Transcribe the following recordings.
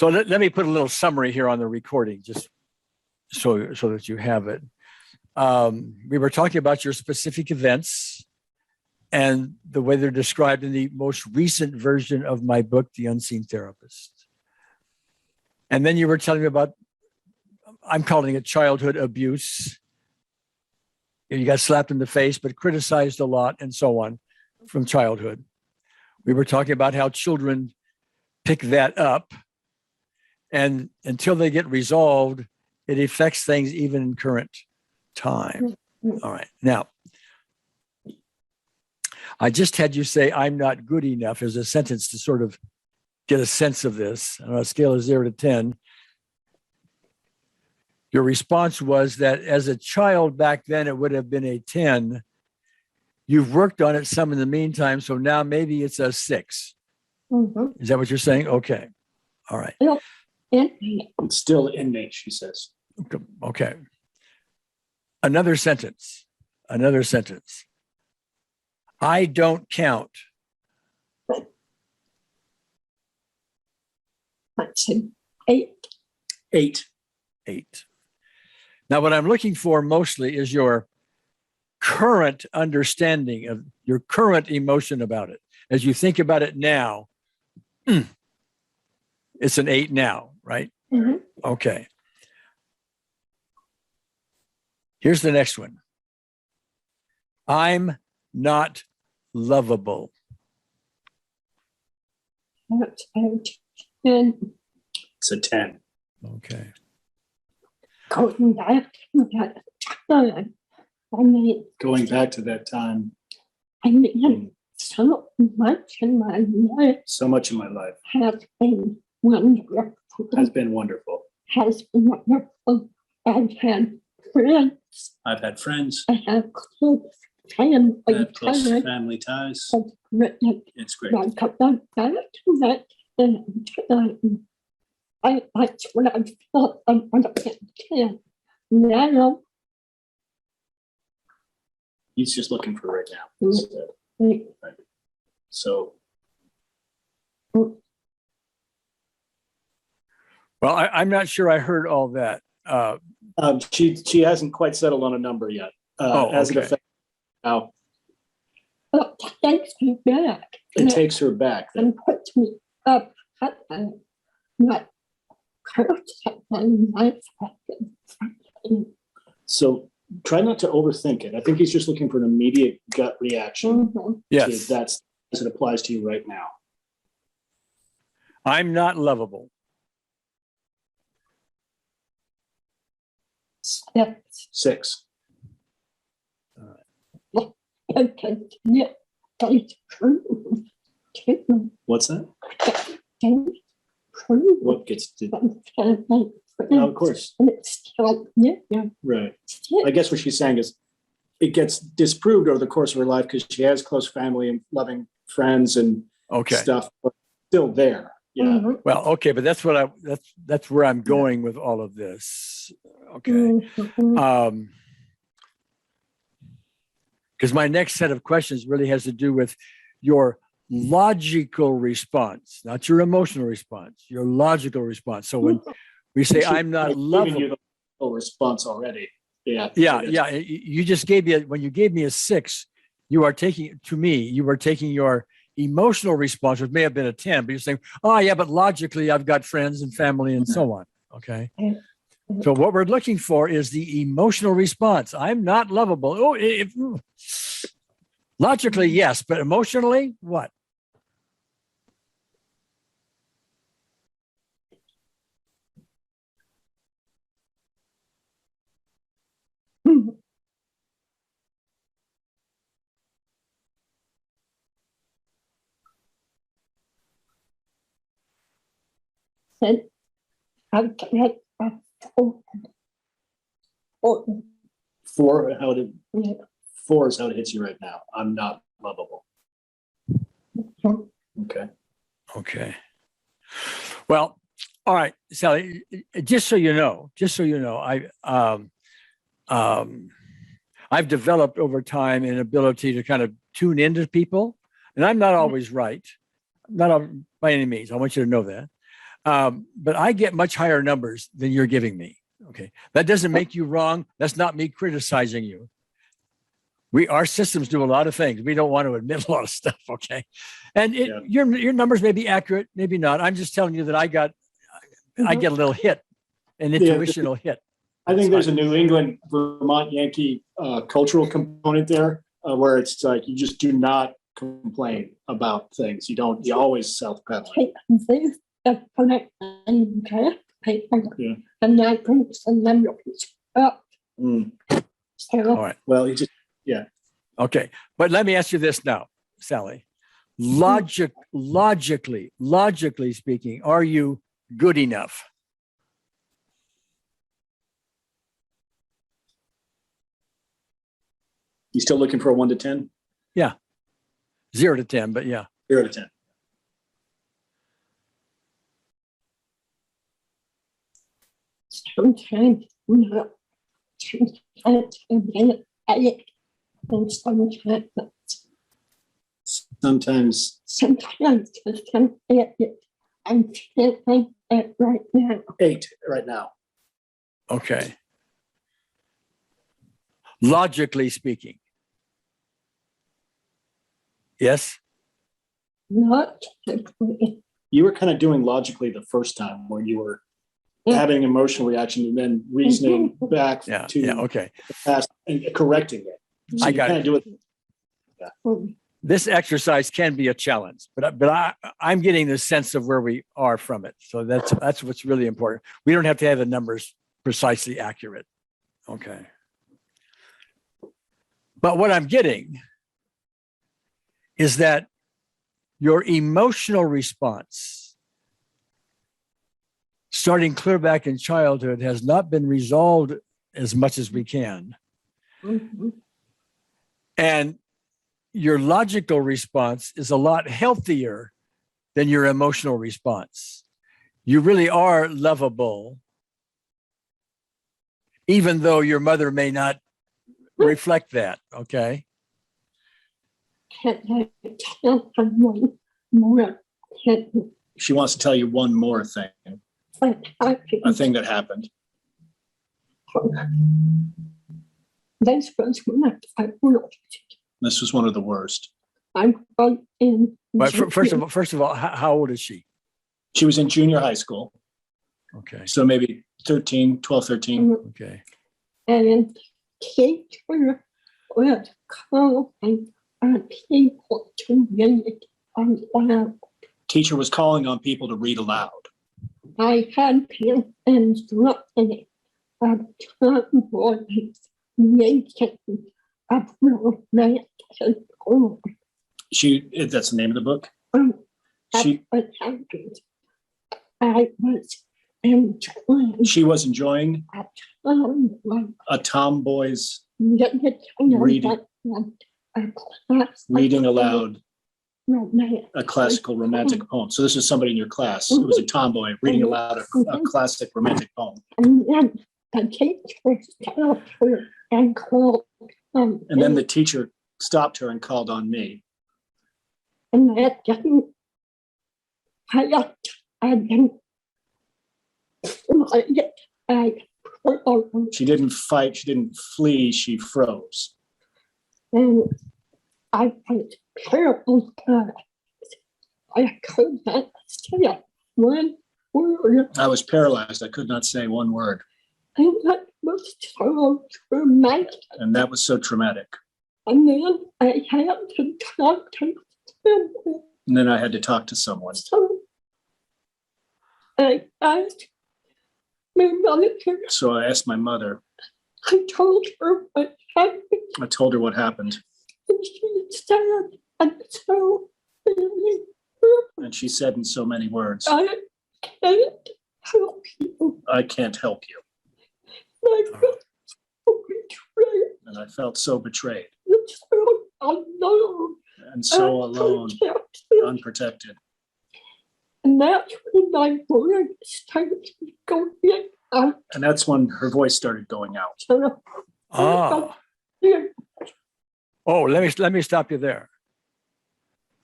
So let me put a little summary here on the recording, just so that you have it. We were talking about your specific events and the way they're described in the most recent version of my book, The Unseen Therapist. And then you were telling me about, I'm calling it childhood abuse. You got slapped in the face, but criticized a lot and so on from childhood. We were talking about how children pick that up, and until they get resolved, it affects things even in current time. All right. Now, I just had you say, I'm not good enough as a sentence to sort of get a sense of this. On a scale of 0 to 10, your response was that as a child back then, it would have been a 10. You've worked on it some in the meantime, so now maybe it's a 6. Is that what you're saying? Okay. All right. It's still innate, she says. Okay. Another sentence. I don't count. That's an 8. 8. Now, what I'm looking for mostly is your current understanding of your current emotion about it. As you think about it now, it's an 8 now, right? Okay. Here's the next one. I'm not lovable. That's a 10. It's a 10. Okay. Going back to that time, Going back to that time, I mean, so much in my life so much in my life has been wonderful. has been wonderful. I've had friends. I've had friends. I have close family I have close ties. family ties. That's great. It's great. I come back to that, and that's what I felt I want to get now. He's just looking for right now. Right. So, Well, I'm not sure I heard all that. she hasn't quite settled on a number yet. As it okay. affects now, But takes me back. it takes her back. And puts me up at my curse at my life. So try not to overthink it. I think he's just looking for an immediate gut reaction. Yes. That's as it applies to you right now. I'm not lovable. That's 6. okay. Yeah, that's true. What's that? That's true. What gets to, No, of course. it's still, yeah. Right. I guess what she's saying is it gets disproved over the course of her life because she has close family and loving friends and stuff, but still there. Yeah. Well, okay, but that's what that's where I'm going with all of this. Okay. Because my next set of questions really has to do with your logical response, not your emotional response, your logical response. So when we say I'm not lovable, you the response already. Yeah. You just gave me when you gave me a 6, you are taking your emotional response, which may have been a 10, but you're saying, oh yeah, but logically I've got friends and family and so on. Okay. So what we're looking for is the emotional response. I'm not lovable. Oh, logically, yes, but emotionally, what? And I've got 4, four is how it hits you right now. I'm not lovable. Okay. Well, all right, Sally, just so you know, I've developed over time an ability to kind of tune into people, and I'm not always right, not by any means. I want you to know that. But I get much higher numbers than you're giving me. Okay. That doesn't make you wrong. That's not me criticizing you. Our systems do a lot of things. We don't want to admit a lot of stuff. Okay. And your numbers may be accurate, maybe not. I'm just telling you that I get a little hit, an intuitional hit. I think there's a New England, Vermont Yankee cultural component there where it's like, you just do not complain about things. You always self-pedal. And I think some memories up. All right. Well, Okay. But let me ask you this now, Sally. Logically speaking, are you good enough? You still looking for a 1 to 10? Yeah. 0 to 10, but yeah. 0 to 10. Sometimes not. Sometimes I'm feeling it right now. 8 right now. Okay. Logically speaking. Yes? Not You were kind of doing logically the first time when you were having an emotional reaction and then reasoning back to okay. the past and correcting it. So I got it. do it. This exercise can be a challenge, but I'm getting the sense of where we are from it. So that's what's really important. We don't have to have the numbers precisely accurate. Okay. But what I'm getting is that your emotional response, starting clear back in childhood, has not been resolved as much as we can. And your logical response is a lot healthier than your emotional response. You really are lovable, even though your mother may not reflect that, okay? She wants to tell you one more thing. A thing that happened. This was one of the worst. But first of all, how old is she? She was in junior high school. Okay. So maybe 13. Okay. And teacher was calling on people to read aloud. Teacher was calling on people to read aloud. I had been instructed at some point making a romantic poem. That's the name of the book? She was enjoying a tomboy's reading aloud a classical romantic poem. So this is somebody in your class. It was a tomboy reading aloud a classic romantic poem. And then the teacher stopped her and called. And then the teacher stopped her and called on me. And that didn't. She didn't fight. She didn't flee. She froze. And I was terrible. I could not say one word. I was paralyzed. I could not say one word. And that was so traumatic. And that was so traumatic. And then I had to talk to someone. And then I had to talk to someone. So I asked my mother. So I asked my mother. I told her what happened. I told her what happened. And she said, and so many. And she said in so many words, I can't help you. I can't help you. I felt so betrayed. And I felt so betrayed. And so alone. And so alone, unprotected. And that's when my voice started going out. And that's when her voice started going out. Oh, let me stop you there.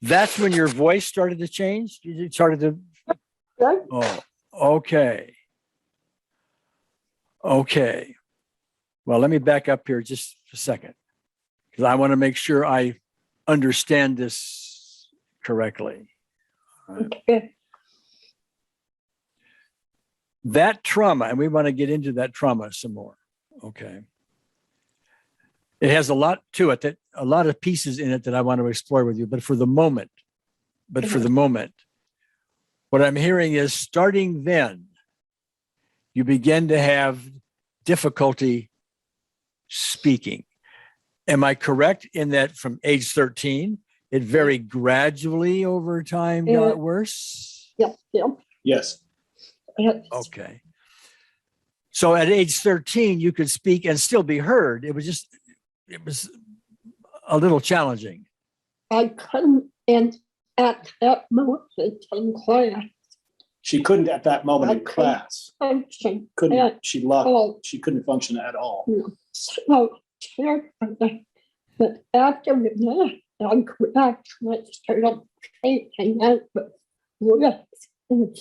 That's when your voice started to change? You started to. Oh, Okay. Okay. Well, let me back up here just a second, because I want to make sure I understand this correctly. Okay. That trauma, and we want to get into that trauma some more. Okay. It has a lot to it, that a lot of pieces in it that I want to explore with you, but for the moment, what I'm hearing is starting then, you begin to have difficulty speaking. Am I correct in that from age 13, it very gradually over time got worse? Yep. Yes. Okay. So at age 13, you could speak and still be heard. It was a little challenging. I couldn't, and at that moment in class. She couldn't at that moment in class. Function. She couldn't function at all. So terrible. But after that, I could actually start taking out the words and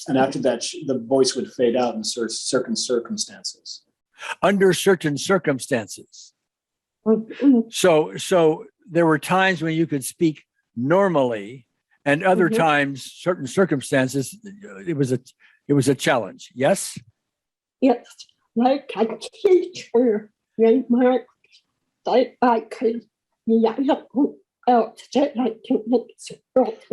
and after that, the voice would fade out in certain circumstances. Under certain circumstances. So there were times when you could speak normally, and other times, certain circumstances, it was a challenge. Yes? Yes, like a teacher remarked that I could yell outside.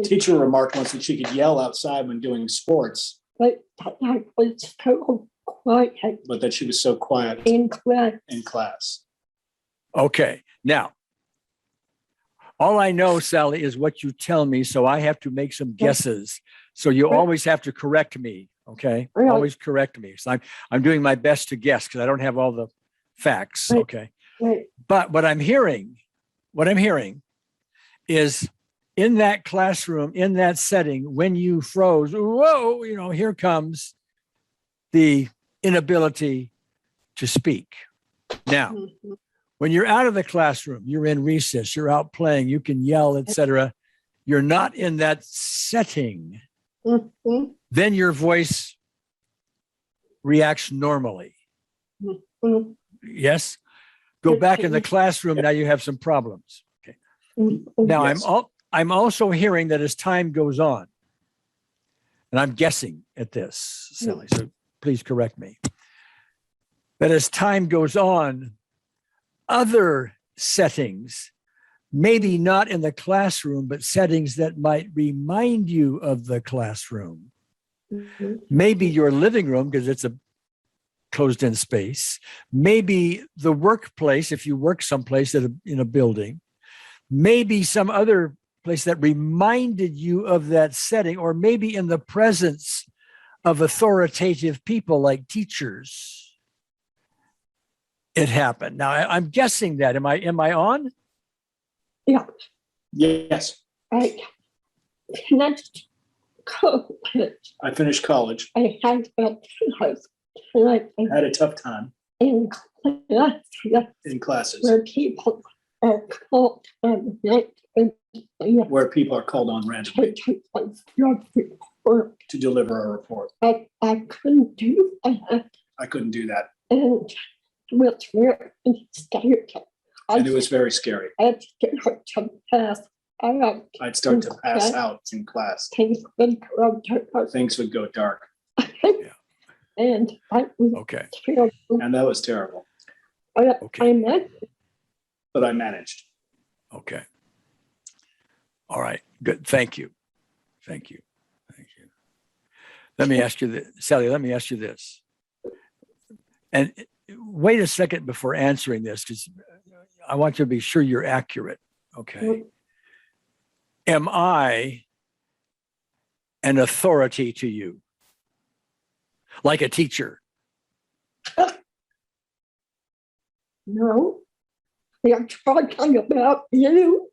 Teacher remarked once that she could yell outside when doing sports. But I was so quiet. But that she was so quiet in class. Okay. Now, all I know, Sally, is what you tell me, so I have to make some guesses. So you always have to correct me, okay? Right. Always correct me. So I'm doing my best to guess because I don't have all the facts, okay? Right. But what I'm hearing is in that classroom, in that setting, when you froze, whoa, here comes the inability to speak. Now, when you're out of the classroom, you're in recess, you're out playing, you can yell, etc. You're not in that setting. Then your voice reacts normally. Yes? Go back in the classroom, now you have some problems. Okay. Now Yes. I'm also hearing that as time goes on, and I'm guessing at this, Sally, so please correct me, that as time goes on, other settings, maybe not in the classroom, but settings that might remind you of the classroom. Maybe your living room, because it's a closed-in space. Maybe the workplace, if you work someplace in a building. Maybe some other place that reminded you of that setting, or maybe in the presence of authoritative people like teachers. It happened. Now I'm guessing that. Am I on? Yeah. Yes. I finished college. I finished college. I had Had a tough time in classes where people are called on randomly to deliver a report. I couldn't do that. I couldn't do that. And with where scared. And it was very scary. I'd start to pass out. I'd start to pass out in class. Things would go dark. Things would go dark. And I was Okay. terrible. And that was terrible. Okay. But I managed. Okay. All right. Good. Thank you. Let me ask you this, Sally, let me ask you this. And wait a second before answering this, because I want you to be sure you're accurate. Okay. Am I an authority to you? Like a teacher? No. They're talking about you.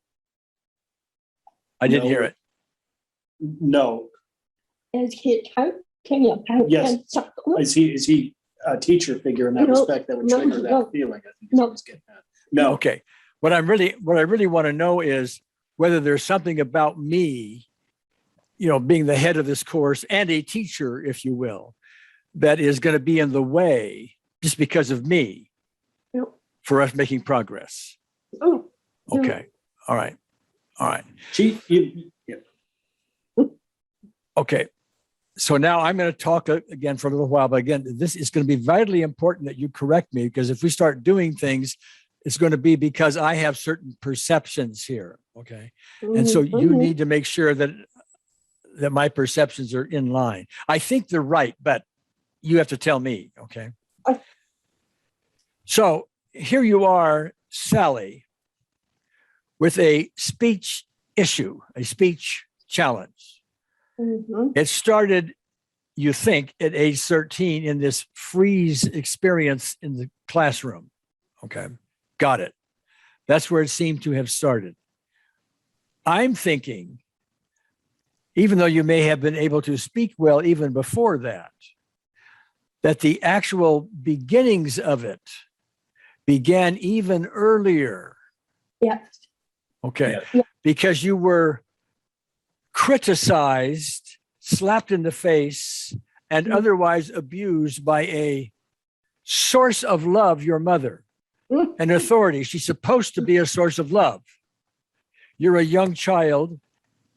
I didn't hear it. No. Is he talking about Yes. Is he a teacher figure in that respect that would trigger that feeling? I think is what he's getting at. No. Okay. What I really want to know is whether there's something about me being the head of this course and a teacher, if you will, that is going to be in the way just because of me for us making progress. Oh. Okay. All right. Okay. So now I'm going to talk again for a little while, but again, this is going to be vitally important that you correct me, because if we start doing things, it's going to be because I have certain perceptions here. Okay. And so you need to make sure that my perceptions are in line. I think they're right, but you have to tell me. Okay. So here you are, Sally, with a speech issue, a speech challenge. It started, you think, at age 13 in this freeze experience in the classroom. Okay, got it. That's where it seemed to have started. I'm thinking, even though you may have been able to speak well even before that, that the actual beginnings of it began even earlier. Yes. Okay, Yeah. because you were criticized, slapped in the face, and otherwise abused by a source of love, your mother, an authority. She's supposed to be a source of love. You're a young child.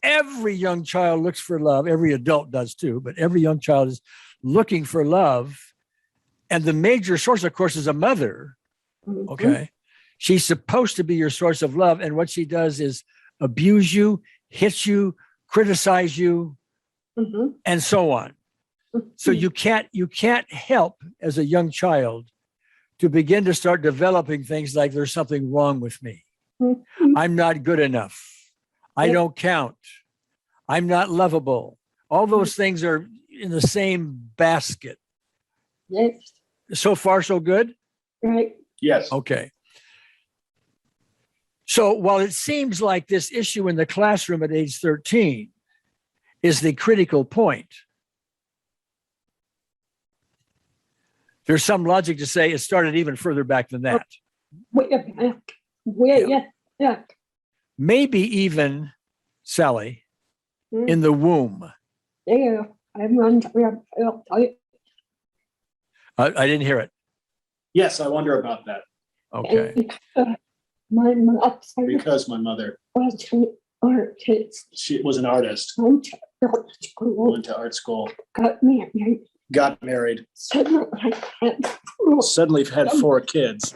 Every young child looks for love. Every adult does too, but every young child is looking for love. And the major source, of course, is a mother. Okay. She's supposed to be your source of love. And what she does is abuse you, hit you, criticize you, and so on. So you can't help as a young child to begin to start developing things like there's something wrong with me. I'm not good enough. I don't count. I'm not lovable. All those things are in the same basket. Yes. So far, so good? Right. Yes. Okay. So while it seems like this issue in the classroom at age 13 is the critical point, there's some logic to say it started even further back than that. Way back. Way back. Maybe even, Sally, in the womb. Yeah. I didn't hear it. Yes, I wonder about that. Okay. My mother Because my mother, was an artist. she was an artist, Went to art school. went to art school, Got married. suddenly had 4 kids.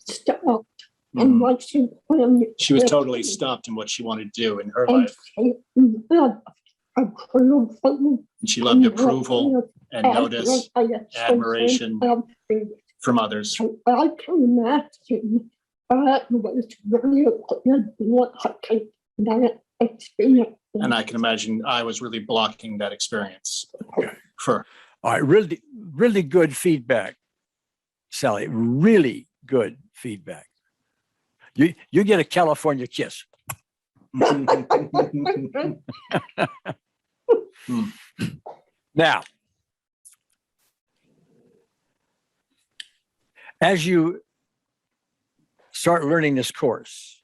Stopped and watching them. She was totally stopped in what she wanted to do in her life. And she loved approval and notice, admiration from others. I can imagine that was really blocking that experience. And I can imagine I was really blocking that experience for. All right. Really, really good feedback, Sally. Really good feedback. You get a California kiss. Now, as you start learning this course,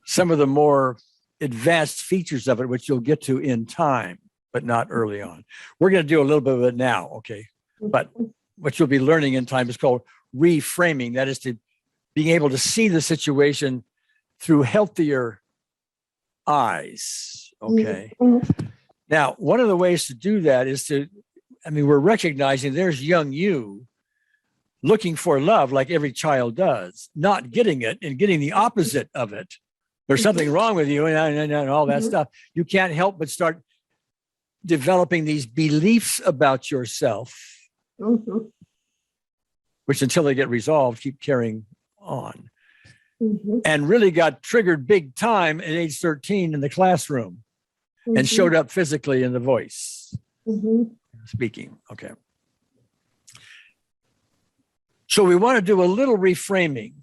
some of the more advanced features of it, which you'll get to in time, but not early on. We're going to do a little bit of it now, okay? But what you'll be learning in time is called reframing. That is to being able to see the situation through healthier eyes, okay? Now, one of the ways to do that is we're recognizing there's young you looking for love like every child does, not getting it and getting the opposite of it. There's something wrong with you and all that stuff. You can't help but start developing these beliefs about yourself, which until they get resolved, keep carrying on. And really got triggered big time at age 13 in the classroom and showed up physically in the voice, speaking. Okay. So we want to do a little reframing,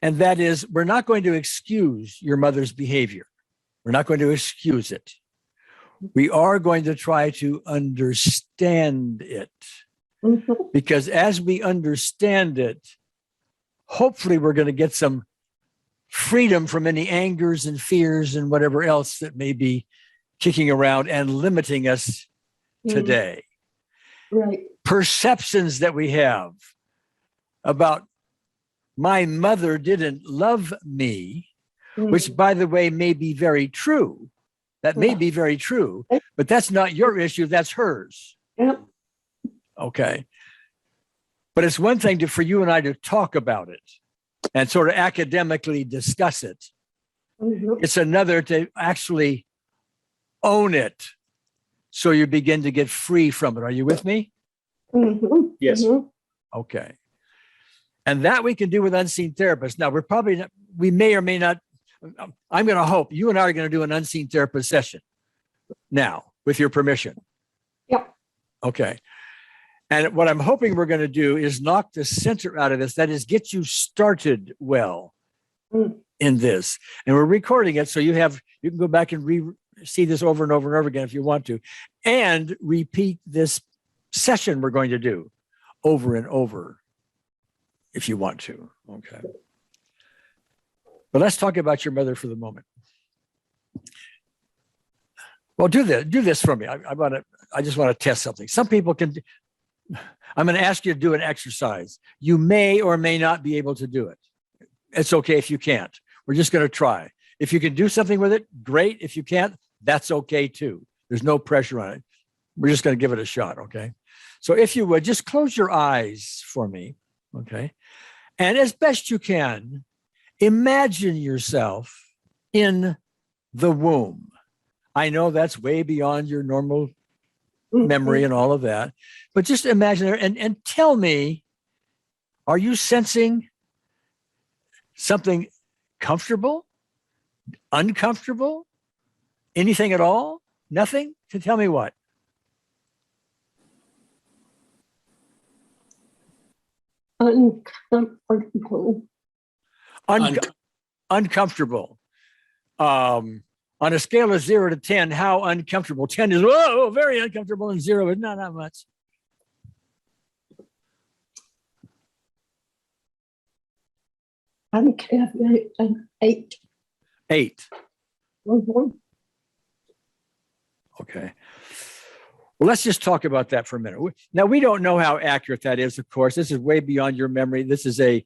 and that is we're not going to excuse your mother's behavior. We're not going to excuse it. We are going to try to understand it, because as we understand it, hopefully we're going to get some freedom from any angers and fears and whatever else that may be kicking around and limiting us today. Right. Perceptions that we have about my mother didn't love me, which, by the way, may be very true. That may be very true, but that's not your issue. That's hers. Yep. Okay. But it's one thing for you and I to talk about it and sort of academically discuss it. It's another to actually own it so you begin to get free from it. Are you with me? Yes. Okay. And that we can do with unseen therapists. Now, we may or may not, I'm going to hope you and I are going to do an unseen therapist session now, with your permission. Yep. Okay. And what I'm hoping we're going to do is knock the center out of this. That is, get you started well in this. And we're recording it, so you can go back and see this over and over and over again if you want to, and repeat this session we're going to do over and over if you want to. Okay. But let's talk about your mother for the moment. Well, do this for me. I just want to test something. Some people can. I'm going to ask you to do an exercise. You may or may not be able to do it. It's okay if you can't. We're just going to try. If you can do something with it, great. If you can't, that's okay too. There's no pressure on it. We're just going to give it a shot, okay? So if you would, just close your eyes for me, okay? And as best you can, imagine yourself in the womb. I know that's way beyond your normal memory and all of that, but just imagine her and tell me, are you sensing something comfortable, uncomfortable, anything at all? Nothing? To tell me what? Uncomfortable. Uncomfortable. On a scale of 0 to 10, how uncomfortable? 10 is, whoa, very uncomfortable, and 0 is not that much. An 8. 8. Okay. Well, let's just talk about that for a minute. Now, we don't know how accurate that is, of course. This is way beyond your memory. It's a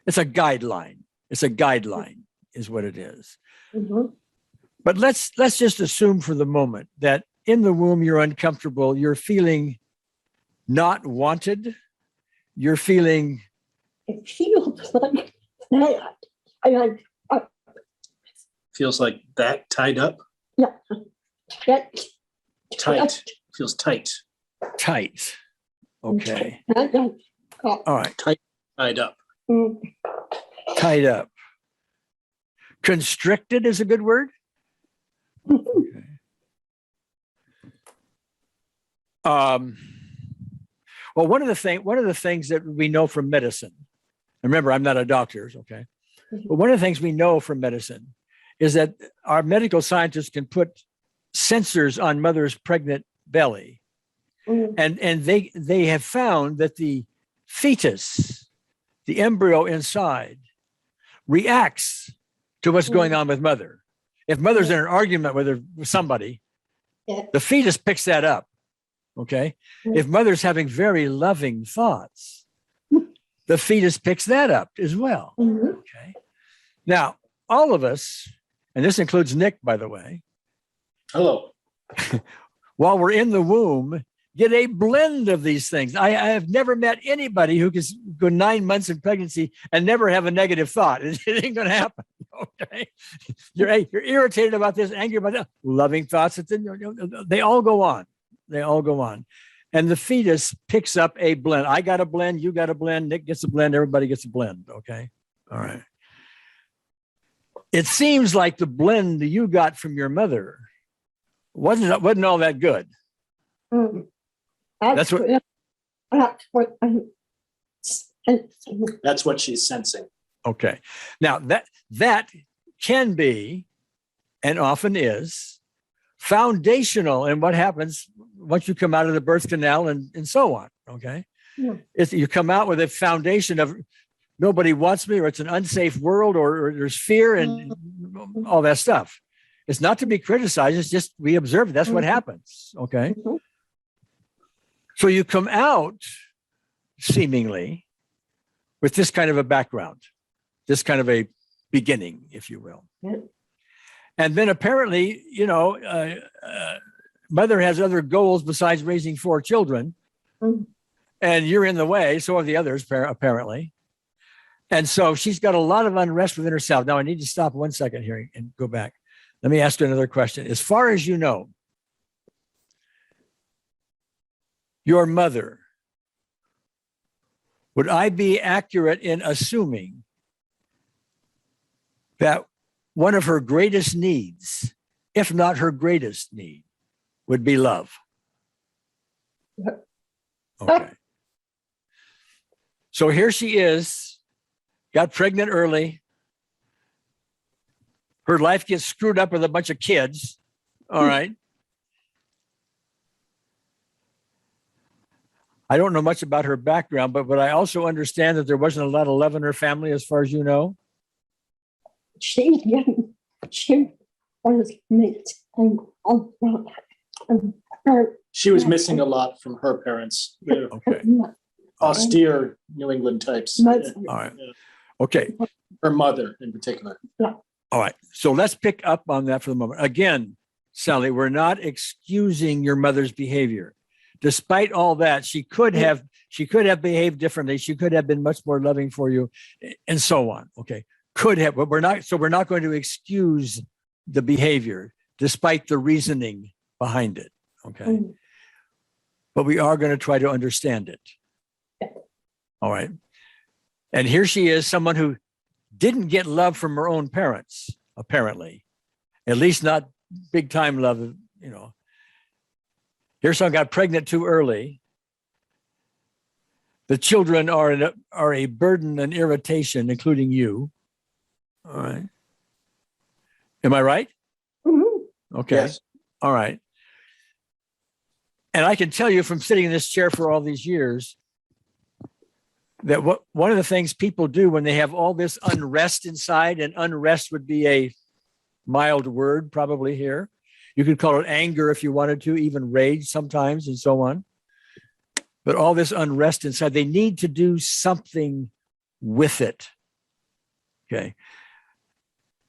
guideline. It's a guideline is what it is. But let's just assume for the moment that in the womb, you're uncomfortable. You're feeling not wanted. You're feeling. It feels like that. Feels like that tied up? Yeah. Tight. Feels tight. Tight. Okay. All right. Tied up. Tied up. Constricted is a good word. Okay. Well, one of the things that we know from medicine, and remember, I'm not a doctor, okay? But one of the things we know from medicine is that our medical scientists can put sensors on mother's pregnant belly, and they have found that the fetus, the embryo inside, reacts to what's going on with mother. If mother's in an argument with somebody, the fetus picks that up. Okay. If mother's having very loving thoughts, the fetus picks that up as well. Okay. Now, all of us, and this includes Nick, by the way. Hello. While we're in the womb, get a blend of these things. I have never met anybody who can go 9 months in pregnancy and never have a negative thought. It ain't going to happen. Okay. You're irritated about this, angry about that, loving thoughts. They all go on. They all go on. And the fetus picks up a blend. I got a blend. You got a blend. Nick gets a blend. Everybody gets a blend. Okay. All right. It seems like the blend that you got from your mother wasn't all that good. That's what she's sensing. Okay. Now that can be, and often is, foundational in what happens once you come out of the birth canal and so on. Okay. You come out with a foundation of nobody wants me, or it's an unsafe world, or there's fear and all that stuff. It's not to be criticized. It's just we observe. That's what happens. Okay. So you come out seemingly with this kind of a background, this kind of a beginning, if you will. And then apparently, mother has other goals besides raising 4 children, and you're in the way. So are the others, apparently. And so she's got a lot of unrest within herself. Now I need to stop 1 second here and go back. Let me ask you another question. As far as you know, your mother, would I be accurate in assuming that one of her greatest needs, if not her greatest need, would be love? Okay. So here she is, got pregnant early. Her life gets screwed up with a bunch of kids. All right. I don't know much about her background, but I also understand that there wasn't a lot of love in her family, as far as you know. She was missing She was missing a lot from her parents. They're Okay. austere New England types. All right. Okay. Her mother in particular. All right. So let's pick up on that for the moment. Again, Sally, we're not excusing your mother's behavior. Despite all that, she could have behaved differently. She could have been much more loving for you, and so on. Okay. Could have, but we're not going to excuse the behavior despite the reasoning behind it. Okay. But we are going to try to understand it. All right. And here she is, someone who didn't get love from her own parents, apparently, at least not big time love, Here's someone got pregnant too early. The children are a burden and irritation, including you. All right. Am I right? Okay. Yes. All right. And I can tell you from sitting in this chair for all these years that one of the things people do when they have all this unrest inside, and unrest would be a mild word probably here. You could call it anger if you wanted to, even rage sometimes, and so on. But all this unrest inside, they need to do something with it. Okay.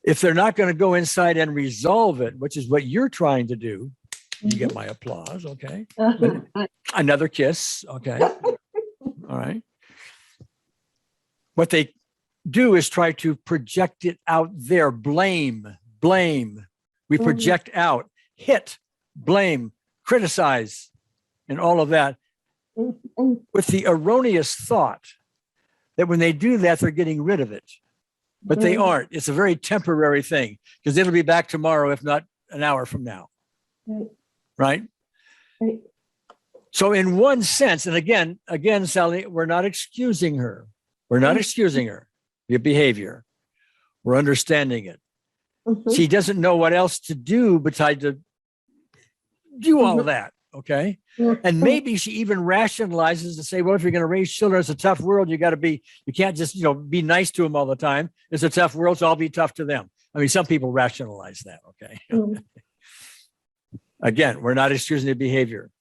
If they're not going to go inside and resolve it, which is what you're trying to do, you get my applause. Okay. Another kiss. Okay. All right. What they do is try to project it out there. Blame. We project out, hit, blame, criticize, and all of that with the erroneous thought that when they do that, they're getting rid of it. But they aren't. It's a very temporary thing because it'll be back tomorrow, if not an hour from now. Right? So in one sense, and again, Sally, we're not excusing her. We're not excusing her, the behavior. We're understanding it. She doesn't know what else to do besides to do all of that. Okay. And maybe she even rationalizes to say, well, if you're going to raise children, it's a tough world. You can't just, be nice to them all the time. It's a tough world, so I'll be tough to them. I mean, some people rationalize that. Okay. Again, we're not excusing the behavior.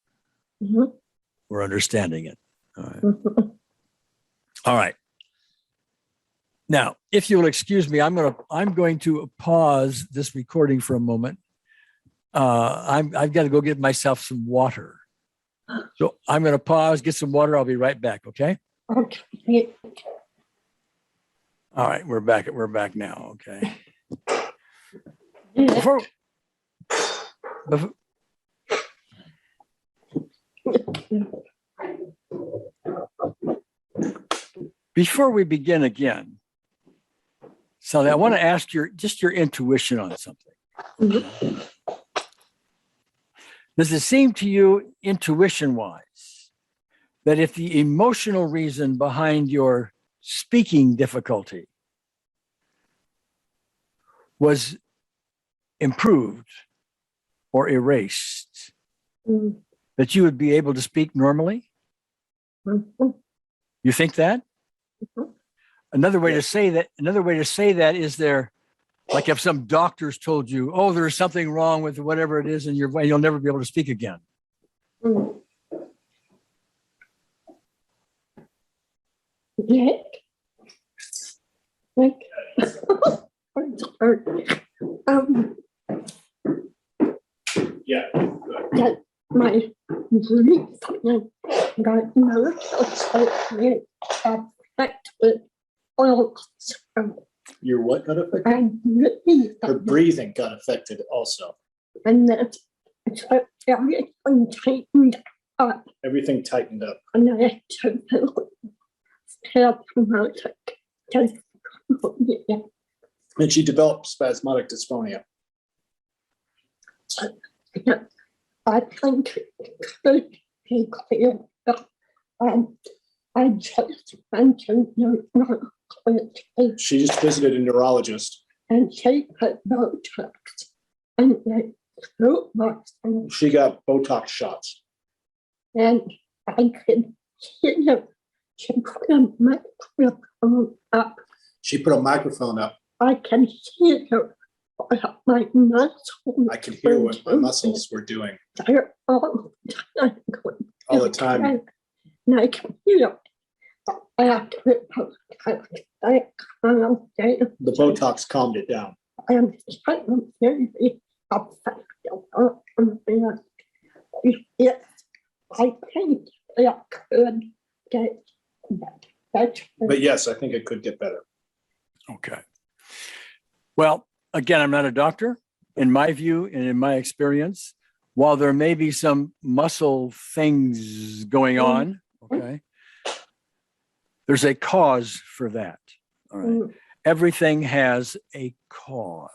We're understanding it. All right. All right. Now, if you'll excuse me, I'm going to pause this recording for a moment. I've got to go get myself some water. So I'm going to pause, get some water. I'll be right back. Okay. Okay. All right. We're back now. Okay. Before we begin again, Sally, I want to ask your intuition on something. Does it seem to you, intuition-wise, that if the emotional reason behind your speaking difficulty was improved or erased, that you would be able to speak normally? You think that? Another way to say that is there, like if some doctors told you, oh, there's something wrong with whatever it is in your brain, you'll never be able to speak again. Mm. Yeah. Like, Yeah. that my dreams got noticed affected all. Your what got affected? And really, Her breathing got affected also. and that everything tightened up, Everything tightened up. and I had to help promote it. Yeah. And she developed spasmodic dysphonia. I think it could be clear that I just went to neurologist She just visited a neurologist. and she put Botox and the throat box, She got Botox shots. and I could hear she put a microphone up. She put a microphone up. I can hear what my muscles. I could hear what my muscles were doing They're all all the time. And I can hear after it I calmed down. The Botox calmed it down. I'm very upset. Yes, I think it could get better. But yes, I think it could get better. Okay. Well, again, I'm not a doctor. In my view and in my experience, while there may be some muscle things going on, okay, there's a cause for that. All right. Everything has a cause.